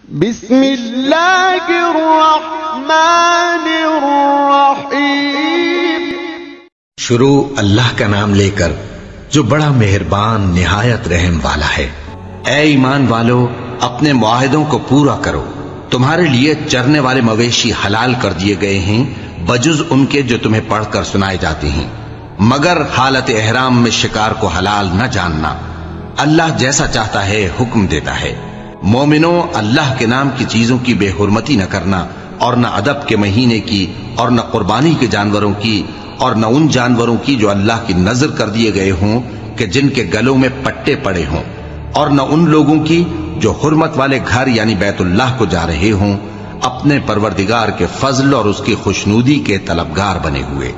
بسم اللہ الرحمن الرحیم۔ شروع اللہ کا نام لے کر جو بڑا مہربان نہایت رحم والا ہے۔ اے ایمان والو، اپنے معاہدوں کو پورا کرو۔ تمہارے لیے چرنے والے مویشی حلال کر دیے گئے ہیں بجز ان کے جو تمہیں پڑھ کر سنائے جاتے ہیں، مگر حالت احرام میں شکار کو حلال نہ جاننا۔ اللہ جیسا چاہتا ہے حکم دیتا ہے۔ مومنو، اللہ کے نام کی چیزوں کی بے حرمتی نہ کرنا، اور نہ ادب کے مہینے کی، اور نہ قربانی کے جانوروں کی، اور نہ ان جانوروں کی جو اللہ کی نذر کر دیے گئے ہوں کہ جن کے گلوں میں پٹے پڑے ہوں، اور نہ ان لوگوں کی جو حرمت والے گھر یعنی بیت اللہ کو جا رہے ہوں اپنے پروردگار کے فضل اور اس کی خوشنودی کے طلبگار بنے ہوئے۔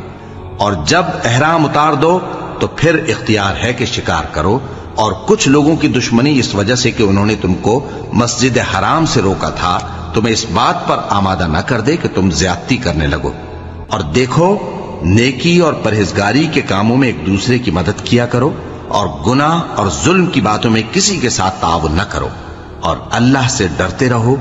اور جب احرام اتار دو تو پھر اختیار ہے کہ شکار کرو، اور کچھ لوگوں کی دشمنی اس وجہ سے کہ انہوں نے تم کو مسجد حرام سے روکا تھا تمہیں اس بات پر آمادہ نہ کر دے کہ تم زیادتی کرنے لگو۔ اور دیکھو، نیکی اور پرہیزگاری کے کاموں میں ایک دوسرے کی مدد کیا کرو، اور گناہ اور ظلم کی باتوں میں کسی کے ساتھ تعاون نہ کرو، اور اللہ سے ڈرتے رہو۔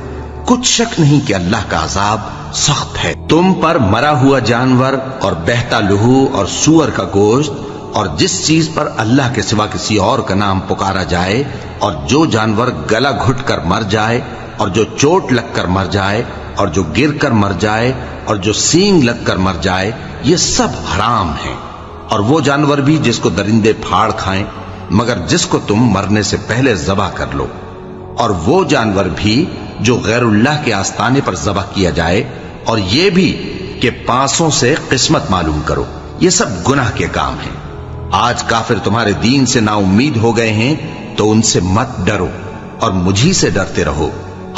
کچھ شک نہیں کہ اللہ کا عذاب سخت ہے۔ تم پر مرا ہوا جانور اور بہتا لہو اور سور کا گوشت، اور جس چیز پر اللہ کے سوا کسی اور کا نام پکارا جائے، اور جو جانور گلا گھٹ کر مر جائے، اور جو چوٹ لگ کر مر جائے، اور جو گر کر مر جائے، اور جو سینگ لگ کر مر جائے، یہ سب حرام ہیں۔ اور وہ جانور بھی جس کو درندے پھاڑ کھائیں، مگر جس کو تم مرنے سے پہلے ذبح کر لو، اور وہ جانور بھی جو غیر اللہ کے آستانے پر ذبح کیا جائے، اور یہ بھی کہ پانسوں سے قسمت معلوم کرو۔ یہ سب گناہ کے کام ہیں۔ آج کافر تمہارے دین سے نا امید ہو گئے ہیں تو ان سے مت ڈرو اور مجھی سے ڈرتے رہو۔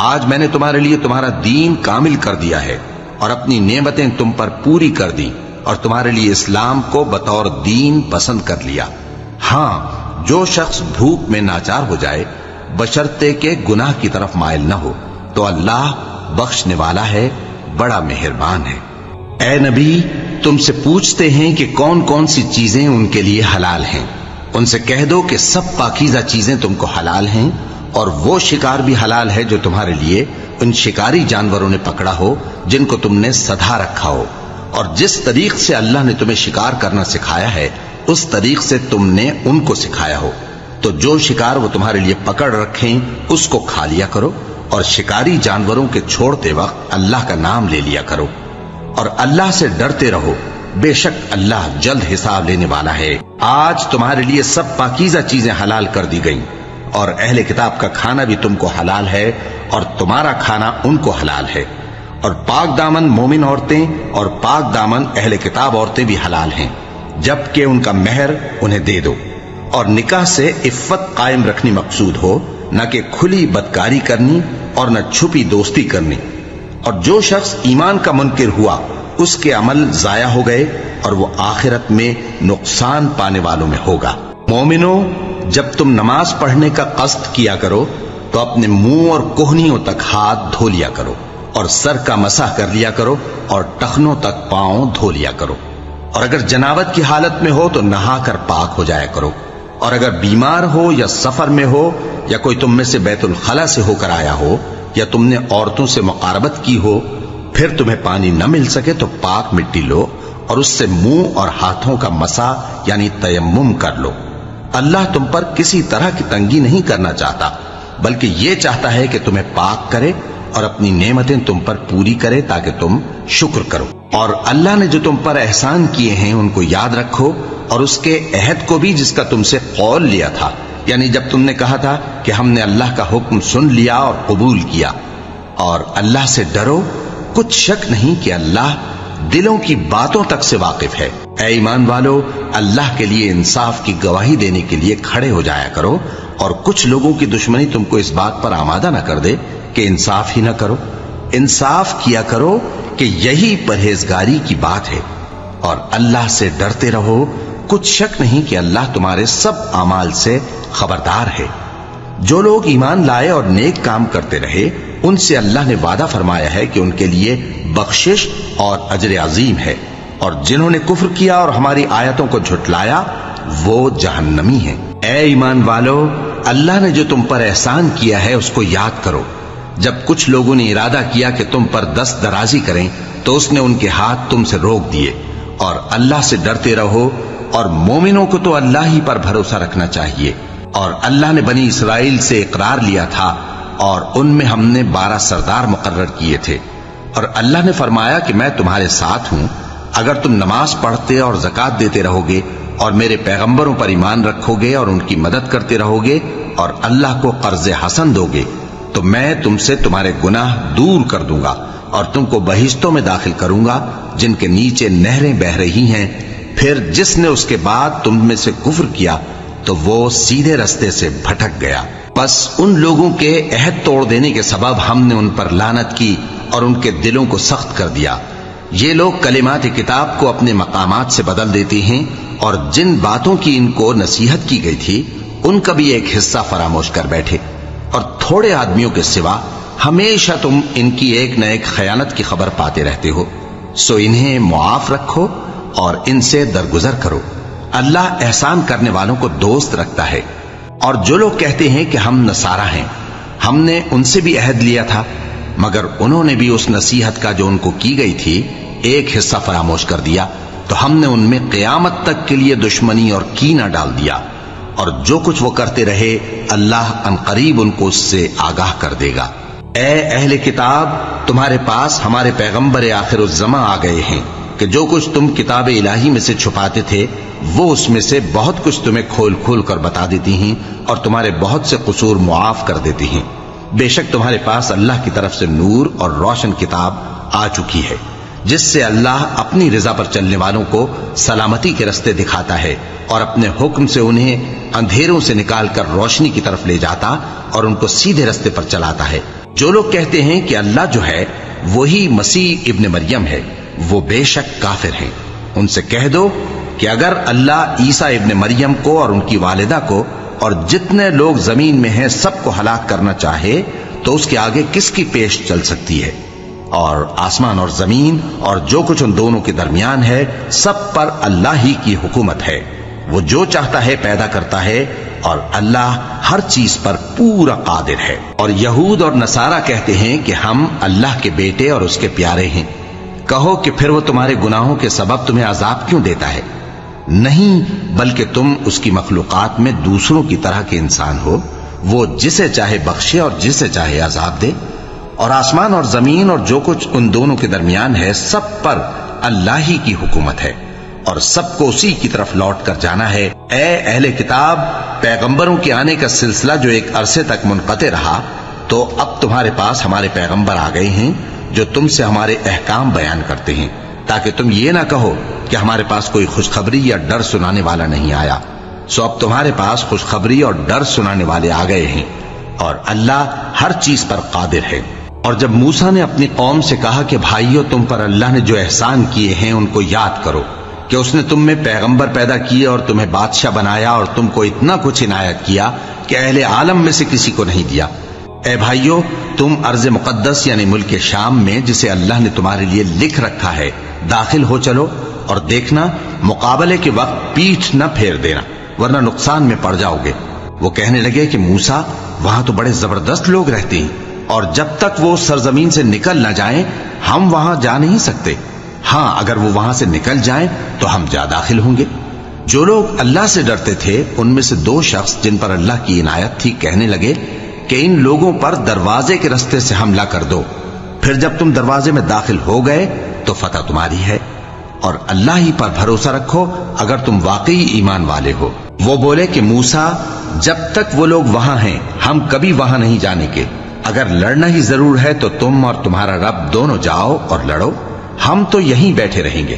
آج میں نے تمہارے لیے تمہارا دین کامل کر دیا ہے اور اپنی نعمتیں تم پر پوری کر دی، اور تمہارے لیے اسلام کو بطور دین پسند کر لیا۔ ہاں، جو شخص بھوک میں ناچار ہو جائے بشرطے کہ گناہ کی طرف مائل نہ ہو تو اللہ بخشنے والا ہے، بڑا مہربان ہے۔ اے نبی، تم سے پوچھتے ہیں کہ کون کون سی چیزیں ان کے لیے حلال ہیں۔ ان سے کہہ دو کہ سب پاکیزہ چیزیں تم کو حلال ہیں، اور وہ شکار بھی حلال ہے جو تمہارے لیے ان شکاری جانوروں نے پکڑا ہو جن کو تم نے سدھا رکھا ہو، اور جس طریق سے اللہ نے تمہیں شکار کرنا سکھایا ہے اس طریق سے تم نے ان کو سکھایا ہو۔ تو جو شکار وہ تمہارے لیے پکڑ رکھیں اس کو کھا لیا کرو، اور شکاری جانوروں کے چھوڑتے وقت اللہ کا نام لے لیا کرو، اور اللہ سے ڈرتے رہو، بے شک اللہ جلد حساب لینے والا ہے۔ آج تمہارے لیے سب پاکیزہ چیزیں حلال کر دی گئیں، اور اہل کتاب کا کھانا بھی تم کو حلال ہے، اور تمہارا کھانا ان کو حلال ہے۔ اور پاک دامن مومن عورتیں اور پاک دامن اہل کتاب عورتیں بھی حلال ہیں، جبکہ ان کا مہر انہیں دے دو۔ اور نکاح سے عفت قائم رکھنی مقصود ہو، نہ کہ کھلی بدکاری کرنی اور نہ چھپی دوستی کرنی۔ اور جو شخص ایمان کا منکر ہوا اس کے عمل ضائع ہو گئے، اور وہ آخرت میں نقصان پانے والوں میں ہوگا۔ مومنو، جب تم نماز پڑھنے کا قصد کیا کرو تو اپنے منہ اور کوہنیوں تک ہاتھ دھو لیا کرو، اور سر کا مسح کر لیا کرو، اور ٹخنوں تک پاؤں دھو لیا کرو۔ اور اگر جنابت کی حالت میں ہو تو نہا کر پاک ہو جایا کرو۔ اور اگر بیمار ہو یا سفر میں ہو، یا کوئی تم میں سے بیت الخلا سے ہو کر آیا ہو، یا تم نے عورتوں سے مقاربت کی ہو، پھر تمہیں پانی نہ مل سکے تو پاک مٹی لو اور اس سے منہ اور ہاتھوں کا مسح یعنی تیمم کر لو۔ اللہ تم پر کسی طرح کی تنگی نہیں کرنا چاہتا، بلکہ یہ چاہتا ہے کہ تمہیں پاک کرے اور اپنی نعمتیں تم پر پوری کرے تاکہ تم شکر کرو۔ اور اللہ نے جو تم پر احسان کیے ہیں ان کو یاد رکھو، اور اس کے عہد کو بھی جس کا تم سے قول لیا تھا، یعنی جب تم نے کہا تھا کہ ہم نے اللہ کا حکم سن لیا اور قبول کیا۔ اور اللہ سے ڈرو، کچھ شک نہیں کہ اللہ دلوں کی باتوں تک سے واقف ہے۔ اے ایمان والو، اللہ کے لیے انصاف کی گواہی دینے کے لیے کھڑے ہو جایا کرو، اور کچھ لوگوں کی دشمنی تم کو اس بات پر آمادہ نہ کر دے کہ انصاف ہی نہ کرو۔ انصاف کیا کرو کہ یہی پرہیزگاری کی بات ہے، اور اللہ سے ڈرتے رہو، کچھ شک نہیں کہ اللہ تمہارے سب اعمال سے خبردار ہے۔ جو لوگ ایمان لائے اور نیک کام کرتے رہے ان سے اللہ نے وعدہ فرمایا ہے کہ ان کے لیے بخشش اور اجر عظیم ہے، اور جنہوں نے کفر کیا اور ہماری آیتوں کو جھٹلایا وہ جہنمی ہیں۔ اے ایمان والو، اللہ نے جو تم پر احسان کیا ہے اس کو یاد کرو، جب کچھ لوگوں نے ارادہ کیا کہ تم پر دست درازی کریں تو اس نے ان کے ہاتھ تم سے روک دیے، اور اللہ سے ڈرتے رہو، اور مومنوں کو تو اللہ ہی پر بھروسہ رکھنا چاہیے۔ اور اللہ نے بنی اسرائیل سے اقرار لیا تھا، اور ان میں ہم نے 12 سردار مقرر کیے تھے، اور اللہ نے فرمایا کہ میں تمہارے ساتھ ہوں، اگر تم نماز پڑھتے اور زکوٰۃ دیتے رہو گے اور میرے پیغمبروں پر ایمان رکھو گے اور ان کی مدد کرتے رہو گے اور اللہ کو قرض حسن دو گے تو میں تم سے تمہارے گناہ دور کر دوں گا اور تم کو بہشتوں میں داخل کروں گا جن کے نیچے نہریں بہہ رہی ہیں۔ پھر جس نے اس کے بعد تم میں سے کفر کیا تو وہ سیدھے رستے سے بھٹک گیا۔ بس ان لوگوں کے عہد توڑ دینے کے سبب ہم نے ان پر لعنت کی اور ان کے دلوں کو سخت کر دیا۔ یہ لوگ کلمات کتاب کو اپنے مقامات سے بدل دیتے ہیں، اور جن باتوں کی ان کو نصیحت کی گئی تھی ان کا بھی ایک حصہ فراموش کر بیٹھے، اور تھوڑے آدمیوں کے سوا ہمیشہ تم ان کی ایک نہ ایک خیانت کی خبر پاتے رہتے ہو۔ سو انہیں معاف رکھو اور ان سے درگزر کرو۔ اللہ احسان کرنے والوں کو دوست رکھتا ہے۔ اور جو لوگ کہتے ہیں کہ ہم نصارہ ہیں، ہم نے ان سے بھی عہد لیا تھا، مگر انہوں نے بھی اس نصیحت کا جو ان کو کی گئی تھی ایک حصہ فراموش کر دیا، تو ہم نے ان میں قیامت تک کے لیے دشمنی اور کینہ ڈال دیا، اور جو کچھ وہ کرتے رہے اللہ عنقریب ان کو اس سے آگاہ کر دے گا۔ اے اہل کتاب، تمہارے پاس ہمارے پیغمبر آخر الزماں آ گئے ہیں کہ جو کچھ تم کتاب الہی میں سے چھپاتے تھے وہ اس میں سے بہت کچھ تمہیں کھول کھول کر بتا دیتی ہیں اور تمہارے بہت سے قصور معاف کر دیتی ہیں۔ بے شک تمہارے پاس اللہ کی طرف سے نور اور روشن کتاب آ چکی ہے، جس سے اللہ اپنی رضا پر چلنے والوں کو سلامتی کے رستے دکھاتا ہے اور اپنے حکم سے انہیں اندھیروں سے نکال کر روشنی کی طرف لے جاتا اور ان کو سیدھے رستے پر چلاتا ہے۔ جو لوگ کہتے ہیں کہ اللہ جو ہے وہی مسیح ابن مریم ہے، وہ بے شک کافر ہیں۔ ان سے کہہ دو کہ اگر اللہ عیسیٰ ابن مریم کو اور ان کی والدہ کو اور جتنے لوگ زمین میں ہیں سب کو ہلاک کرنا چاہے تو اس کے آگے کس کی پیش چل سکتی ہے؟ اور آسمان اور زمین اور جو کچھ ان دونوں کے درمیان ہے سب پر اللہ ہی کی حکومت ہے۔ وہ جو چاہتا ہے پیدا کرتا ہے، اور اللہ ہر چیز پر پورا قادر ہے۔ اور یہود اور نصارہ کہتے ہیں کہ ہم اللہ کے بیٹے اور اس کے پیارے ہیں۔ کہو کہ پھر وہ تمہارے گناہوں کے سبب تمہیں عذاب کیوں دیتا ہے؟ نہیں، بلکہ تم اس کی مخلوقات میں دوسروں کی طرح کے انسان ہو، وہ جسے چاہے بخشے اور جسے چاہے عذاب دے۔ اور آسمان اور زمین اور جو کچھ ان دونوں کے درمیان ہے سب پر اللہ ہی کی حکومت ہے، اور سب کو اسی کی طرف لوٹ کر جانا ہے۔ اے اہل کتاب، پیغمبروں کے آنے کا سلسلہ جو ایک عرصے تک منقطع رہا، تو اب تمہارے پاس ہمارے پیغمبر آ گئے ہیں جو تم سے ہمارے احکام بیان کرتے ہیں، تاکہ تم یہ نہ کہو کہ ہمارے پاس کوئی خوشخبری یا ڈر سنانے والا نہیں آیا۔ سو اب تمہارے پاس خوشخبری اور ڈر سنانے والے آ گئے ہیں، اور اللہ ہر چیز پر قادر ہے۔ اور جب موسیٰ نے اپنی قوم سے کہا کہ بھائیو، تم پر اللہ نے جو احسان کیے ہیں ان کو یاد کرو، کہ اس نے تم میں پیغمبر پیدا کیے اور تمہیں بادشاہ بنایا اور تم کو اتنا کچھ عنایت کیا کہ اہل عالم میں سے کسی کو نہیں دیا۔ اے بھائیو، تم ارض مقدس یعنی ملک شام میں جسے اللہ نے تمہارے لیے لکھ رکھا ہے داخل ہو چلو، اور دیکھنا مقابلے کے وقت پیٹھ نہ پھیر دینا ورنہ نقصان میں پڑ جاؤ گے۔ وہ کہنے لگے کہ موسیٰ، وہاں تو بڑے زبردست لوگ رہتے ہیں، اور جب تک وہ سرزمین سے نکل نہ جائیں ہم وہاں جا نہیں سکتے۔ ہاں، اگر وہ وہاں سے نکل جائیں تو ہم جا داخل ہوں گے۔ جو لوگ اللہ سے ڈرتے تھے ان میں سے 2 شخص جن پر اللہ کی عنایت تھی کہنے لگے کہ ان لوگوں پر دروازے کے رستے سے حملہ کر دو، پھر جب تم دروازے میں داخل ہو گئے تو فتح تمہاری ہے، اور اللہ ہی پر بھروسہ رکھو اگر تم واقعی ایمان والے ہو۔ وہ بولے کہ موسیٰ، جب تک وہ لوگ وہاں ہیں ہم کبھی وہاں نہیں جانے کے، اگر لڑنا ہی ضرور ہے تو تم اور تمہارا رب دونوں جاؤ اور لڑو، ہم تو یہیں بیٹھے رہیں گے۔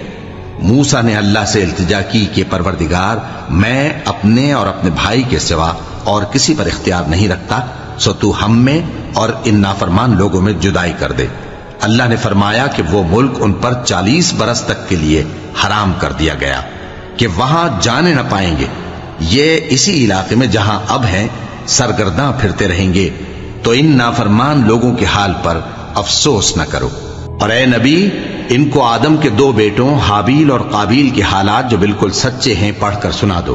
موسیٰ نے اللہ سے التجا کی کہ پروردگار، میں اپنے اور اپنے بھائی کے سوا اور کسی پر اختیار نہیں رکھتا، سو تو ہم میں اور ان نافرمان لوگوں میں جدائی کر دے۔ اللہ نے فرمایا کہ وہ ملک ان پر 40 برس تک کے لیے حرام کر دیا گیا کہ وہاں جانے نہ پائیں گے۔ یہ اسی علاقے میں جہاں اب ہیں سرگرداں پھرتے رہیں گے، تو ان نافرمان لوگوں کے حال پر افسوس نہ کرو۔ اور اے نبی، ان کو آدم کے 2 بیٹوں حابیل اور قابیل کے حالات جو بالکل سچے ہیں پڑھ کر سنا دو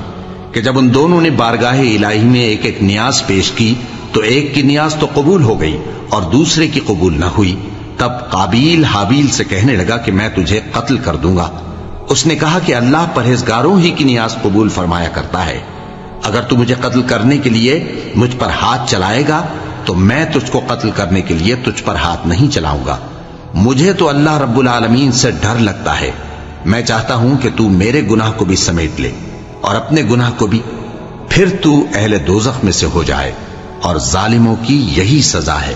کہ جب ان دونوں نے بارگاہ الہی میں ایک ایک نیاز پیش کی تو ایک کی نیاز تو قبول ہو گئی اور دوسرے کی قبول نہ ہوئی۔ تب قابیل حابیل سے کہنے لگا کہ میں تجھے قتل کر دوں گا۔ اس نے کہا کہ اللہ پرہیزگاروں ہی کی نیاز قبول فرمایا کرتا ہے، اگر تو مجھے قتل کرنے کے لیے مجھ پر ہاتھ چلائے گا تو میں تجھ کو قتل کرنے کے لیے تجھ پر ہاتھ نہیں چلاؤں گا۔ مجھے تو اللہ رب العالمین سے ڈر لگتا ہے، میں چاہتا ہوں کہ تو میرے گناہ کو بھی سمیٹ لے اور اپنے گناہ کو بھی، پھر تو اہل دوزخ میں سے ہو جائے، اور ظالموں کی یہی سزا ہے۔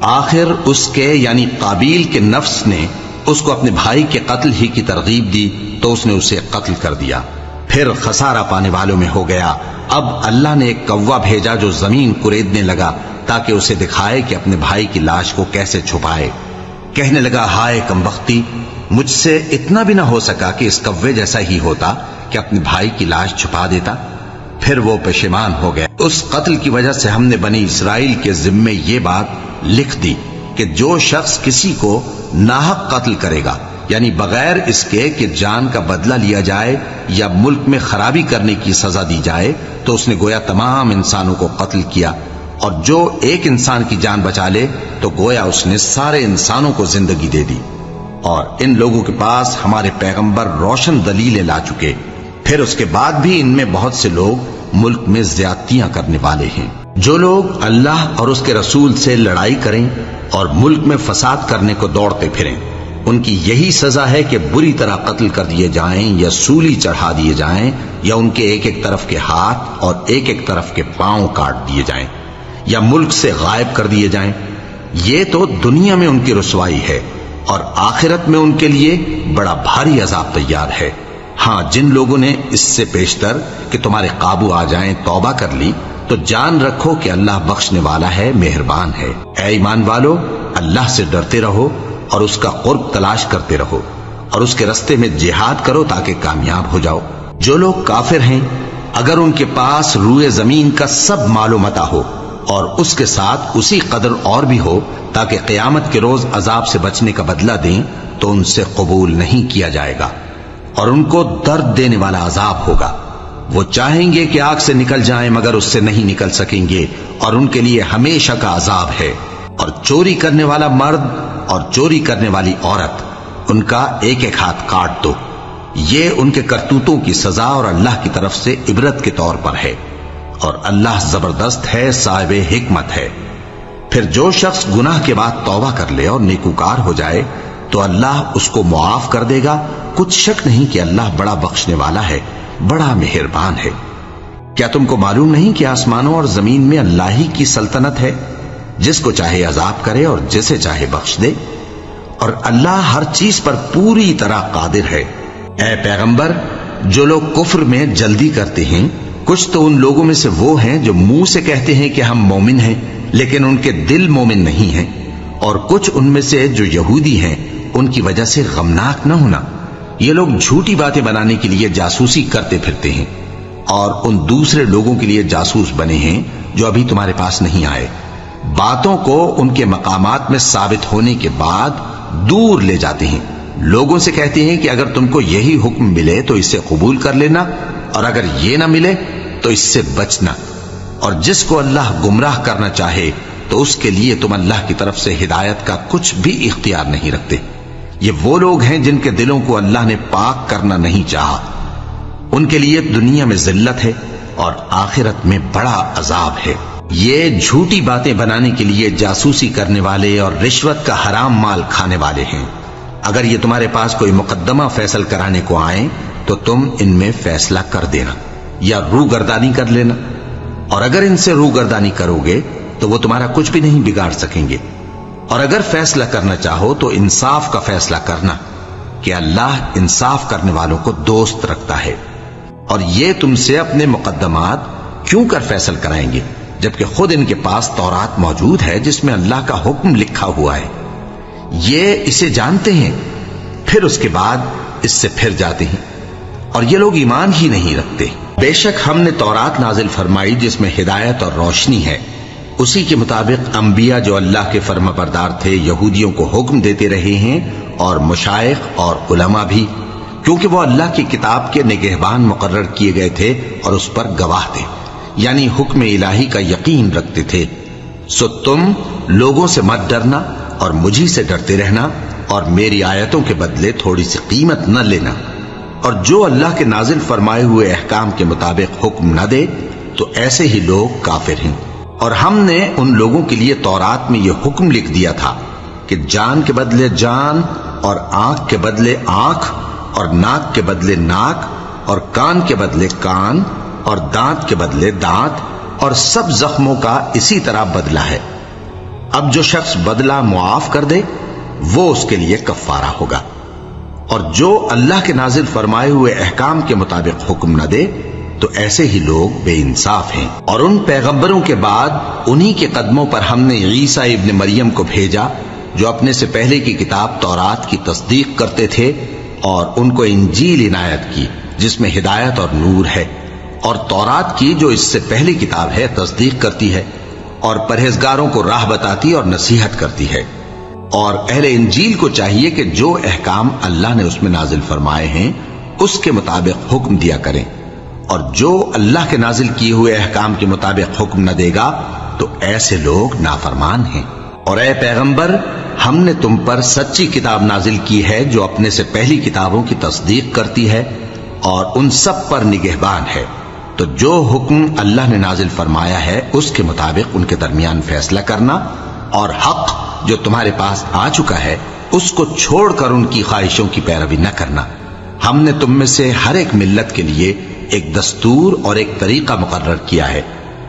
آخر اس کے یعنی قابیل کے نفس نے اس کو اپنے بھائی کے قتل ہی کی ترغیب دی تو اس نے اسے قتل کر دیا، پھر خسارہ پانے والوں میں ہو گیا۔ اب اللہ نے ایک کوا بھیجا جو زمین کریدنے لگا تاکہ اسے دکھائے کہ اپنے بھائی کی لاش کو کیسے چھپائے۔ کہنے لگا ہائے کمبختی، مجھ سے اتنا بھی نہ ہو سکا کہ اس کوے جیسا ہی ہوتا کہ اپنے بھائی کی لاش چھپا دیتا۔ پھر وہ پشیمان ہو گیا۔ اس قتل کی وجہ سے ہم نے بنی اسرائیل کے ذمے یہ بات لکھ دی کہ جو شخص کسی کو ناحق قتل کرے گا، یعنی بغیر اس کے کہ جان کا بدلہ لیا جائے یا ملک میں خرابی کرنے کی سزا دی جائے، تو اس نے گویا تمام انسانوں کو قتل کیا، اور جو ایک انسان کی جان بچا لے تو گویا اس نے سارے انسانوں کو زندگی دے دی۔ اور ان لوگوں کے پاس ہمارے پیغمبر روشن دلیلیں لا چکے، پھر اس کے بعد بھی ان میں بہت سے لوگ ملک میں زیادتیاں کرنے والے ہیں۔ جو لوگ اللہ اور اس کے رسول سے لڑائی کریں اور ملک میں فساد کرنے کو دوڑتے پھریں، ان کی یہی سزا ہے کہ بری طرح قتل کر دیے جائیں یا سولی چڑھا دیے جائیں، یا ان کے ایک ایک طرف کے ہاتھ اور ایک ایک طرف کے پاؤں کاٹ دیے جائیں، یا ملک سے غائب کر دیے جائیں۔ یہ تو دنیا میں ان کی رسوائی ہے، اور آخرت میں ان کے لیے بڑا بھاری عذاب تیار ہے۔ ہاں، جن لوگوں نے اس سے پیشتر کہ تمہارے قابو آ جائیں توبہ کر لی تو جان رکھو کہ اللہ بخشنے والا ہے، مہربان ہے۔ اے ایمان والو، اللہ سے ڈرتے رہو اور اس کا قرب تلاش کرتے رہو، اور اس کے رستے میں جہاد کرو تاکہ کامیاب ہو جاؤ۔ جو لوگ کافر ہیں، اگر ان کے پاس روئے زمین کا سب مال و متاع ہو اور اس کے ساتھ اسی قدر اور بھی ہو تاکہ قیامت کے روز عذاب سے بچنے کا بدلہ دیں، تو ان سے قبول نہیں کیا جائے گا، اور ان کو درد دینے والا عذاب ہوگا۔ وہ چاہیں گے کہ آگ سے نکل جائیں مگر اس سے نہیں نکل سکیں گے، اور ان کے لیے ہمیشہ کا عذاب ہے۔ اور چوری کرنے والا مرد اور چوری کرنے والی عورت، ان کا ایک ایک ہاتھ کاٹ دو، یہ ان کے کرتوتوں کی سزا اور اللہ کی طرف سے عبرت کے طور پر ہے، اور اللہ زبردست ہے، صاحب حکمت ہے۔ پھر جو شخص گناہ کے بعد توبہ کر لے اور نیکوکار ہو جائے تو اللہ اس کو معاف کر دے گا۔ کچھ شک نہیں کہ اللہ بڑا بخشنے والا ہے، بڑا مہربان ہے۔ کیا تم کو معلوم نہیں کہ آسمانوں اور زمین میں اللہ ہی کی سلطنت ہے، جس کو چاہے عذاب کرے اور جسے چاہے بخش دے، اور اللہ ہر چیز پر پوری طرح قادر ہے۔ اے پیغمبر، جو لوگ کفر میں جلدی کرتے ہیں، کچھ تو ان لوگوں میں سے وہ ہیں جو منہ سے کہتے ہیں کہ ہم مومن ہیں لیکن ان کے دل مومن نہیں ہیں، اور کچھ ان میں سے جو یہودی ہیں، ان کی وجہ سے غمناک نہ ہونا۔ یہ لوگ جھوٹی باتیں بنانے کے لیے جاسوسی کرتے پھرتے ہیں، اور ان دوسرے لوگوں کے لیے جاسوس بنے ہیں جو ابھی تمہارے پاس نہیں آئے۔ باتوں کو ان کے مقامات میں ثابت ہونے کے بعد دور لے جاتے ہیں، لوگوں سے کہتے ہیں کہ اگر تم کو یہی حکم ملے تو اسے قبول کر لینا، اور اگر یہ نہ ملے تو اس سے بچنا، اور جس کو اللہ گمراہ کرنا چاہے تو اس کے لیے تم اللہ کی طرف سے ہدایت کا کچھ بھی اختیار نہیں رکھتے۔ یہ وہ لوگ ہیں جن کے دلوں کو اللہ نے پاک کرنا نہیں چاہا، ان کے لیے دنیا میں ذلت ہے اور آخرت میں بڑا عذاب ہے۔ یہ جھوٹی باتیں بنانے کے لیے جاسوسی کرنے والے اور رشوت کا حرام مال کھانے والے ہیں۔ اگر یہ تمہارے پاس کوئی مقدمہ فیصل کرانے کو آئیں تو تم ان میں فیصلہ کر دینا یا روگردانی کر لینا، اور اگر ان سے روگردانی کرو گے تو وہ تمہارا کچھ بھی نہیں بگاڑ سکیں گے۔ اور اگر فیصلہ کرنا چاہو تو انصاف کا فیصلہ کرنا، کہ اللہ انصاف کرنے والوں کو دوست رکھتا ہے۔ اور یہ تم سے اپنے مقدمات کیوں کر فیصل کرائیں گے جبکہ خود ان کے پاس تورات موجود ہے جس میں اللہ کا حکم لکھا ہوا ہے۔ یہ اسے جانتے ہیں، پھر اس کے بعد اس سے پھر جاتے ہیں، اور یہ لوگ ایمان ہی نہیں رکھتے۔ بے شک ہم نے تورات نازل فرمائی جس میں ہدایت اور روشنی ہے، اسی کے مطابق انبیاء جو اللہ کے فرما بردار تھے یہودیوں کو حکم دیتے رہے ہیں، اور مشائخ اور علماء بھی، کیونکہ وہ اللہ کی کتاب کے نگہبان مقرر کیے گئے تھے اور اس پر گواہ تھے، یعنی حکم الہی کا یقین رکھتے تھے۔ سو تم لوگوں سے مت ڈرنا اور مجھی سے ڈرتے رہنا، اور میری آیتوں کے بدلے تھوڑی سی قیمت نہ لینا، اور جو اللہ کے نازل فرمائے ہوئے احکام کے مطابق حکم نہ دے تو ایسے ہی لوگ کافر ہیں۔ اور ہم نے ان لوگوں کے لیے تورات میں یہ حکم لکھ دیا تھا کہ جان کے بدلے جان، اور آنکھ کے بدلے آنکھ، اور ناک کے بدلے ناک، اور کان کے بدلے کان، اور دانت کے بدلے دانت، اور سب زخموں کا اسی طرح بدلہ ہے۔ اب جو شخص بدلہ معاف کر دے وہ اس کے لیے کفارہ ہوگا، اور جو اللہ کے نازل فرمائے ہوئے احکام کے مطابق حکم نہ دے تو ایسے ہی لوگ بے انصاف ہیں۔ اور ان پیغمبروں کے بعد انہی کے قدموں پر ہم نے عیسیٰ ابن مریم کو بھیجا، جو اپنے سے پہلے کی کتاب تورات کی تصدیق کرتے تھے، اور ان کو انجیل عنایت کی جس میں ہدایت اور نور ہے، اور تورات کی جو اس سے پہلی کتاب ہے تصدیق کرتی ہے، اور پرہیزگاروں کو راہ بتاتی اور نصیحت کرتی ہے۔ اور اہل انجیل کو چاہیے کہ جو احکام اللہ نے اس میں نازل فرمائے ہیں اس کے مطابق حکم دیا کریں، اور جو اللہ کے نازل کیے ہوئے احکام کے مطابق حکم نہ دے گا تو ایسے لوگ نافرمان ہیں۔ اور اے پیغمبر، ہم نے تم پر سچی کتاب نازل کی ہے جو اپنے سے پہلی کتابوں کی تصدیق کرتی ہے اور ان سب پر نگہبان ہے، تو جو حکم اللہ نے نازل فرمایا ہے اس کے مطابق ان کے درمیان فیصلہ کرنا، اور حق جو تمہارے پاس آ چکا ہے اس کو چھوڑ کر ان کی خواہشوں کی پیروی نہ کرنا۔ ہم نے تم میں سے ہر ایک ملت کے لیے ایک دستور اور ایک طریقہ مقرر کیا ہے،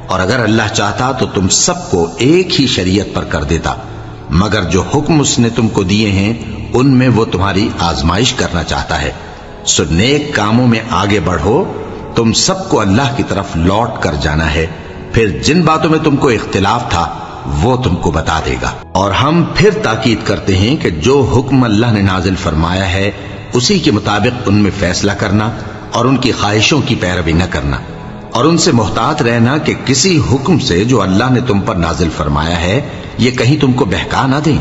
اور اگر اللہ چاہتا تو تم سب کو ایک ہی شریعت پر کر دیتا، مگر جو حکم اس نے تم کو دیے ہیں ان میں وہ تمہاری آزمائش کرنا چاہتا ہے۔ سو نیک کاموں میں آگے بڑھو، تم سب کو اللہ کی طرف لوٹ کر جانا ہے، پھر جن باتوں میں تم کو اختلاف تھا وہ تم کو بتا دے گا۔ اور ہم پھر تاکید کرتے ہیں کہ جو حکم اللہ نے نازل فرمایا ہے اسی کے مطابق ان میں فیصلہ کرنا، اور ان کی خواہشوں کی پیروی نہ کرنا، اور ان سے محتاط رہنا کہ کسی حکم سے جو اللہ نے تم پر نازل فرمایا ہے یہ کہیں تم کو بہکا نہ دیں۔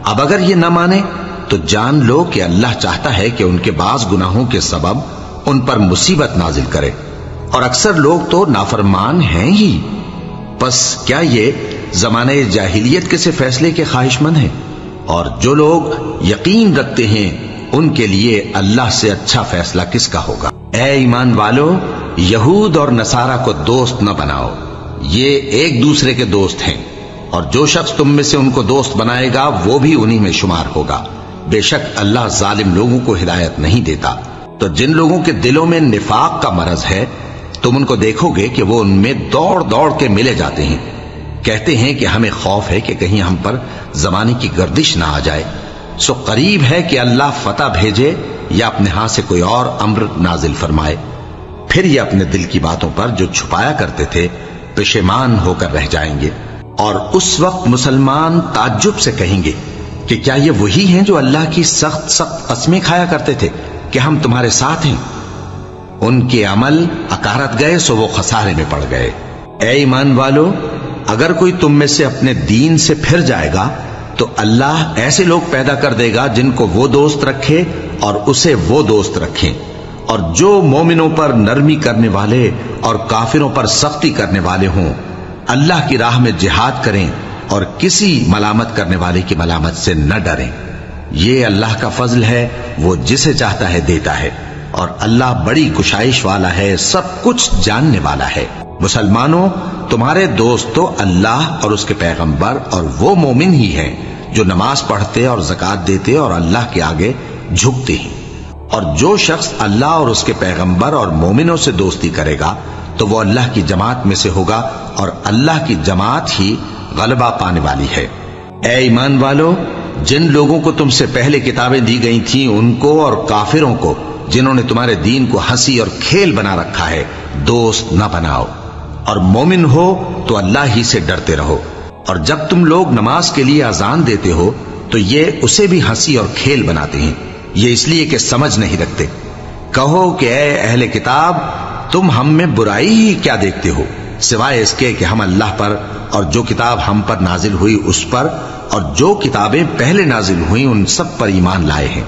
اب اگر یہ نہ مانے تو جان لو کہ اللہ چاہتا ہے کہ ان کے بعض گناہوں کے سبب ان پر مصیبت نازل کرے، اور اکثر لوگ تو نافرمان ہیں ہی۔ پس کیا یہ زمانہ جاہلیت کے سے فیصلے کے خواہش مند ہیں؟ اور جو لوگ یقین رکھتے ہیں ان کے لیے اللہ سے اچھا فیصلہ کس کا ہوگا؟ اے ایمان والو، یہود اور نصارہ کو دوست نہ بناؤ، یہ ایک دوسرے کے دوست ہیں، اور جو شخص تم میں سے ان کو دوست بنائے گا وہ بھی انہی میں شمار ہوگا۔ بے شک اللہ ظالم لوگوں کو ہدایت نہیں دیتا۔ تو جن لوگوں کے دلوں میں نفاق کا مرض ہے تم ان کو دیکھو گے کہ وہ ان میں دوڑ دوڑ کے ملے جاتے ہیں، کہتے ہیں کہ ہمیں خوف ہے کہ کہیں ہم پر زمانے کی گردش نہ آ جائے۔ سو قریب ہے کہ اللہ فتح بھیجے یا اپنے ہاں سے کوئی اور امر نازل فرمائے، پھر یہ اپنے دل کی باتوں پر جو چھپایا کرتے تھے پشیمان ہو کر رہ جائیں گے۔ اور اس وقت مسلمان تعجب سے کہیں گے کہ کیا یہ وہی ہیں جو اللہ کی سخت سخت قسمیں کھایا کرتے تھے کہ ہم تمہارے ساتھ ہیں؟ ان کے عمل اکارت گئے سو وہ خسارے میں پڑ گئے۔ اے ایمان والو، اگر کوئی تم میں سے اپنے دین سے پھر جائے گا تو اللہ ایسے لوگ پیدا کر دے گا جن کو وہ دوست رکھے اور اسے وہ دوست رکھیں، اور جو مومنوں پر نرمی کرنے والے اور کافروں پر سختی کرنے والے ہوں، اللہ کی راہ میں جہاد کریں اور کسی ملامت کرنے والے کی ملامت سے نہ ڈریں۔ یہ اللہ کا فضل ہے، وہ جسے چاہتا ہے دیتا ہے، اور اللہ بڑی کشائش والا ہے، سب کچھ جاننے والا ہے۔ مسلمانوں، تمہارے دوست تو اللہ اور اس کے پیغمبر اور وہ مومن ہی ہیں جو نماز پڑھتے اور زکوٰۃ دیتے اور اللہ کے آگے جھکتے ہیں۔ اور جو شخص اللہ اور اس کے پیغمبر اور مومنوں سے دوستی کرے گا تو وہ اللہ کی جماعت میں سے ہوگا، اور اللہ کی جماعت ہی غلبہ پانے والی ہے۔ اے ایمان والو، جن لوگوں کو تم سے پہلے کتابیں دی گئی تھیں ان کو اور کافروں کو جنہوں نے تمہارے دین کو ہنسی اور کھیل بنا رکھا ہے دوست نہ بناؤ، اور مومن ہو تو اللہ ہی سے ڈرتے رہو۔ اور جب تم لوگ نماز کے لیے اذان دیتے ہو تو یہ اسے بھی ہنسی اور کھیل بناتے ہیں، یہ اس لیے کہ سمجھ نہیں رکھتے۔ کہو کہ اے اہل کتاب، تم ہم میں برائی ہی کیا دیکھتے ہو، سوائے اس کے کہ ہم اللہ پر اور جو کتاب ہم پر نازل ہوئی اس پر اور جو کتابیں پہلے نازل ہوئیں ان سب پر ایمان لائے ہیں،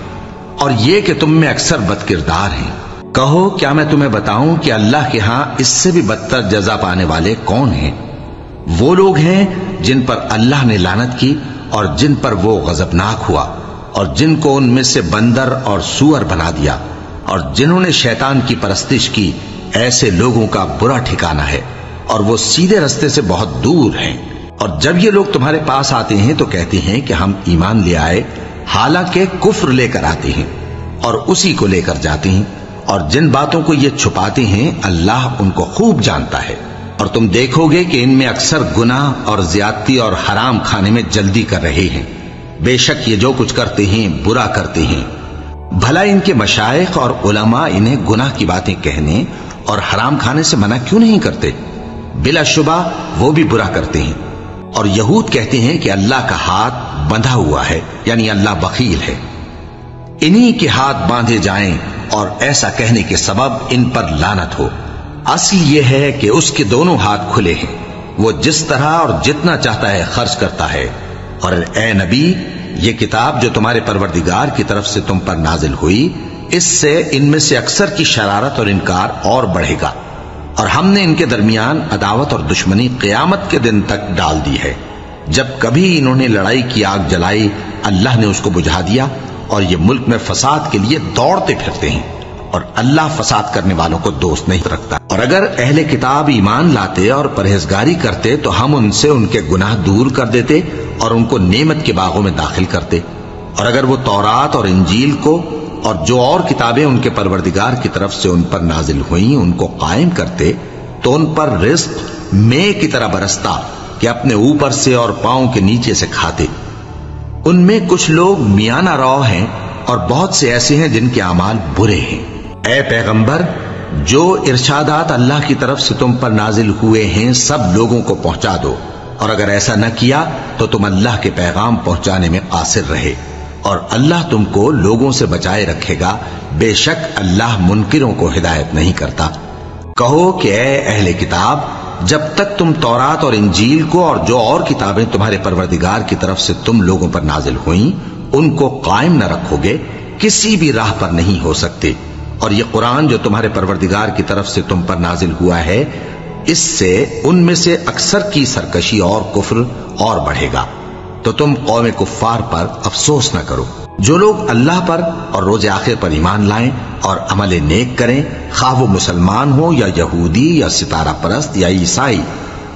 اور یہ کہ تم میں اکثر بد کردار ہیں۔ کہو کیا میں تمہیں بتاؤں کہ اللہ کے ہاں اس سے بھی بدتر جزا پانے والے کون ہیں؟ وہ لوگ ہیں جن پر اللہ نے لعنت کی اور جن پر وہ غضبناک ہوا، اور جن کو ان میں سے بندر اور سور بنا دیا، اور جنہوں نے شیطان کی پرستش کی، ایسے لوگوں کا برا ٹھکانہ ہے، اور وہ سیدھے رستے سے بہت دور ہیں۔ اور جب یہ لوگ تمہارے پاس آتے ہیں تو کہتے ہیں کہ ہم ایمان لے آئے، حالانکہ کفر لے کر آتے ہیں اور اسی کو لے کر جاتے ہیں، اور جن باتوں کو یہ چھپاتے ہیں اللہ ان کو خوب جانتا ہے۔ اور تم دیکھو گے کہ ان میں اکثر گناہ اور زیادتی اور حرام کھانے میں جلدی کر رہے ہیں، بے شک یہ جو کچھ کرتے ہیں برا کرتے ہیں۔ بھلا ان کے مشائخ اور علماء انہیں گناہ کی باتیں کہنے اور حرام کھانے سے منع کیوں نہیں کرتے؟ بلا شبہ وہ بھی برا کرتے ہیں۔ اور یہود کہتے ہیں کہ اللہ کا ہاتھ بندھا ہوا ہے، یعنی اللہ بخیل ہے، انہی کے ہاتھ باندھے جائیں، اور ایسا کہنے کے سبب ان پر لعنت ہو۔ اصل یہ ہے کہ اس کے دونوں ہاتھ کھلے ہیں، وہ جس طرح اور جتنا چاہتا ہے خرچ کرتا ہے۔ اور اے نبی، یہ کتاب جو تمہارے پروردگار کی طرف سے تم پر نازل ہوئی، اس سے ان میں سے اکثر کی شرارت اور انکار اور بڑھے گا، اور ہم نے ان کے درمیان عداوت اور دشمنی قیامت کے دن تک ڈال دی ہے۔ جب کبھی انہوں نے لڑائی کی آگ جلائی، اللہ نے اس کو بجھا دیا، اور یہ ملک میں فساد کے لیے دوڑتے پھرتے ہیں، اور اللہ فساد کرنے والوں کو دوست نہیں رکھتا۔ اور اگر اہل کتاب ایمان لاتے اور پرہیزگاری کرتے تو ہم ان سے ان کے گناہ دور کر دیتے اور ان کو نعمت کے باغوں میں داخل کرتے۔ اور اگر وہ تورات اور انجیل کو اور جو اور کتابیں ان کے پروردگار کی طرف سے ان پر نازل ہوئیں ان کو قائم کرتے تو ان پر رزق مے کی طرح برستا کہ اپنے اوپر سے اور پاؤں کے نیچے سے کھاتے۔ ان میں کچھ لوگ میانہ رو ہیں اور بہت سے ایسے ہیں جن کے اعمال برے ہیں۔ اے پیغمبر، جو ارشادات اللہ کی طرف سے تم پر نازل ہوئے ہیں سب لوگوں کو پہنچا دو، اور اگر ایسا نہ کیا تو تم اللہ کے پیغام پہنچانے میں قاصر رہے، اور اللہ تم کو لوگوں سے بچائے رکھے گا، بے شک اللہ منکروں کو ہدایت نہیں کرتا۔ کہو کہ اے اہل کتاب، جب تک تم تورات اور انجیل کو اور جو اور کتابیں تمہارے پروردگار کی طرف سے تم لوگوں پر نازل ہوئیں ان کو قائم نہ رکھو گے، کسی بھی راہ پر نہیں ہو سکتے۔ اور یہ قرآن جو تمہارے پروردگار کی طرف سے تم پر نازل ہوا ہے، اس سے ان میں سے اکثر کی سرکشی اور کفر اور بڑھے گا، تو تم قوم کفار پر افسوس نہ کرو۔ جو لوگ اللہ پر اور روز آخر پر ایمان لائیں اور عمل نیک کریں، خواہ وہ مسلمان ہو یا یہودی یا ستارہ پرست یا عیسائی،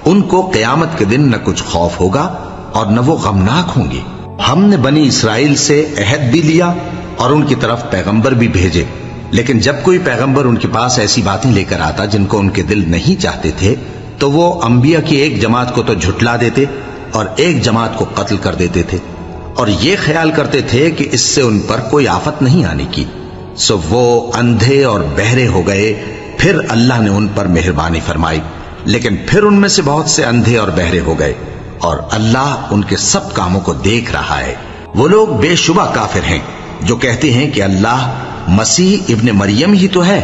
ان کو قیامت کے دن نہ کچھ خوف ہوگا اور نہ وہ غمناک ہوں گے۔ ہم نے بنی اسرائیل سے عہد بھی لیا اور ان کی طرف پیغمبر بھی بھیجے، لیکن جب کوئی پیغمبر ان کے پاس ایسی باتیں لے کر آتا جن کو ان کے دل نہیں چاہتے تھے تو وہ انبیاء کی ایک جماعت کو تو جھٹلا دیتے اور ایک جماعت کو قتل کر دیتے تھے، اور یہ خیال کرتے تھے کہ اس سے ان پر کوئی آفت نہیں آنے کی، سو وہ اندھے اور بہرے ہو گئے۔ پھر اللہ نے ان پر مہربانی فرمائی، لیکن پھر ان میں سے بہت سے اندھے اور بہرے ہو گئے، اور اللہ ان کے سب کاموں کو دیکھ رہا ہے۔ وہ لوگ بے شبہ کافر ہیں جو کہتے ہیں کہ اللہ مسیح ابن مریم ہی تو ہے،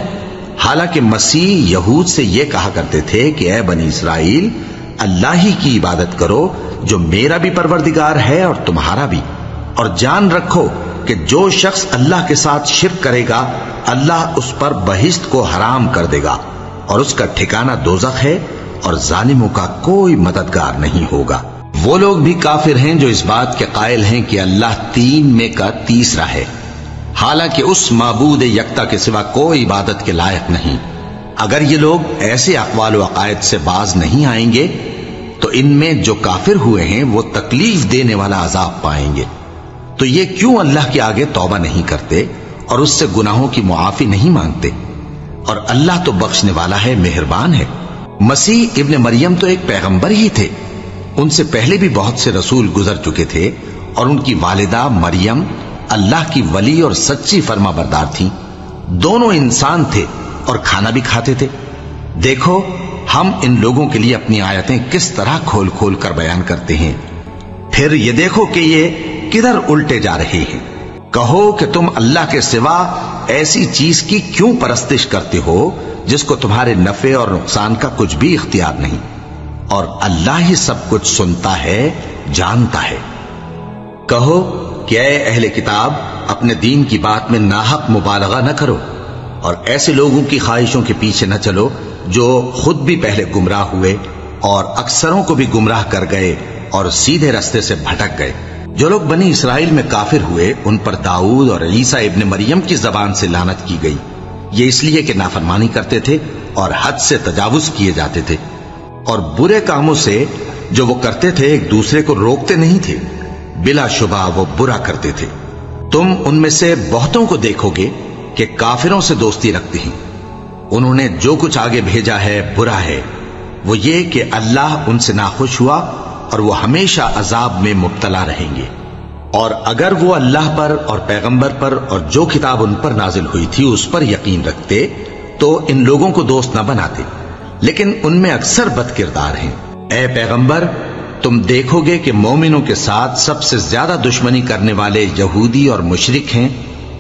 حالانکہ مسیح یہود سے یہ کہا کرتے تھے کہ اے بنی اسرائیل، اللہ ہی کی عبادت کرو جو میرا بھی پروردگار ہے اور تمہارا بھی، اور جان رکھو کہ جو شخص اللہ کے ساتھ شرک کرے گا اللہ اس پر بہشت کو حرام کر دے گا، اور اس کا ٹھکانہ دوزخ ہے، اور ظالموں کا کوئی مددگار نہیں ہوگا۔ وہ لوگ بھی کافر ہیں جو اس بات کے قائل ہیں کہ اللہ تین میں کا تیسرا ہے، حالانکہ اس معبود یکتا کے سوا کوئی عبادت کے لائق نہیں۔ اگر یہ لوگ ایسے اقوال و عقائد سے باز نہیں آئیں گے تو ان میں جو کافر ہوئے ہیں وہ تکلیف دینے والا عذاب پائیں گے۔ تو یہ کیوں اللہ کے آگے توبہ نہیں کرتے اور اس سے گناہوں کی معافی نہیں مانگتے؟ اور اللہ تو بخشنے والا ہے، مہربان ہے۔ مسیح ابن مریم تو ایک پیغمبر ہی تھے، ان سے پہلے بھی بہت سے رسول گزر چکے تھے، اور ان کی والدہ مریم اللہ کی ولی اور سچی فرما بردار تھیں، دونوں انسان تھے اور کھانا بھی کھاتے تھے۔ دیکھو ہم ان لوگوں کے لیے اپنی آیتیں کس طرح کھول کھول کر بیان کرتے ہیں، پھر یہ دیکھو کہ یہ کدھر الٹے جا رہے ہیں۔ کہو کہ تم اللہ کے سوا ایسی چیز کی کیوں پرستش کرتے ہو جس کو تمہارے نفع اور نقصان کا کچھ بھی اختیار نہیں، اور اللہ ہی سب کچھ سنتا ہے، جانتا ہے۔ کہو کہ اے اہل کتاب، اپنے دین کی بات میں ناحق مبالغہ نہ کرو، اور ایسے لوگوں کی خواہشوں کے پیچھے نہ چلو جو خود بھی پہلے گمراہ ہوئے اور اکثروں کو بھی گمراہ کر گئے اور سیدھے راستے سے بھٹک گئے۔ جو لوگ بنی اسرائیل میں کافر ہوئے ان پر داؤد اور عیسیٰ ابن مریم کی زبان سے لعنت کی گئی، یہ اس لیے کہ نافرمانی کرتے تھے اور حد سے تجاوز کیے جاتے تھے، اور برے کاموں سے جو وہ کرتے تھے ایک دوسرے کو روکتے نہیں تھے، بلا شبہ وہ برا کرتے تھے۔ تم ان میں سے بہتوں کو دیکھو گے کہ کافروں سے دوستی رکھتے ہیں، انہوں نے جو کچھ آگے بھیجا ہے برا ہے، وہ یہ کہ اللہ ان سے ناخوش ہوا اور وہ ہمیشہ عذاب میں مبتلا رہیں گے۔ اور اگر وہ اللہ پر اور پیغمبر پر اور جو کتاب ان پر نازل ہوئی تھی اس پر یقین رکھتے تو ان لوگوں کو دوست نہ بناتے، لیکن ان میں اکثر بد کردار ہیں۔ اے پیغمبر، تم دیکھو گے کہ مومنوں کے ساتھ سب سے زیادہ دشمنی کرنے والے یہودی اور مشرک ہیں،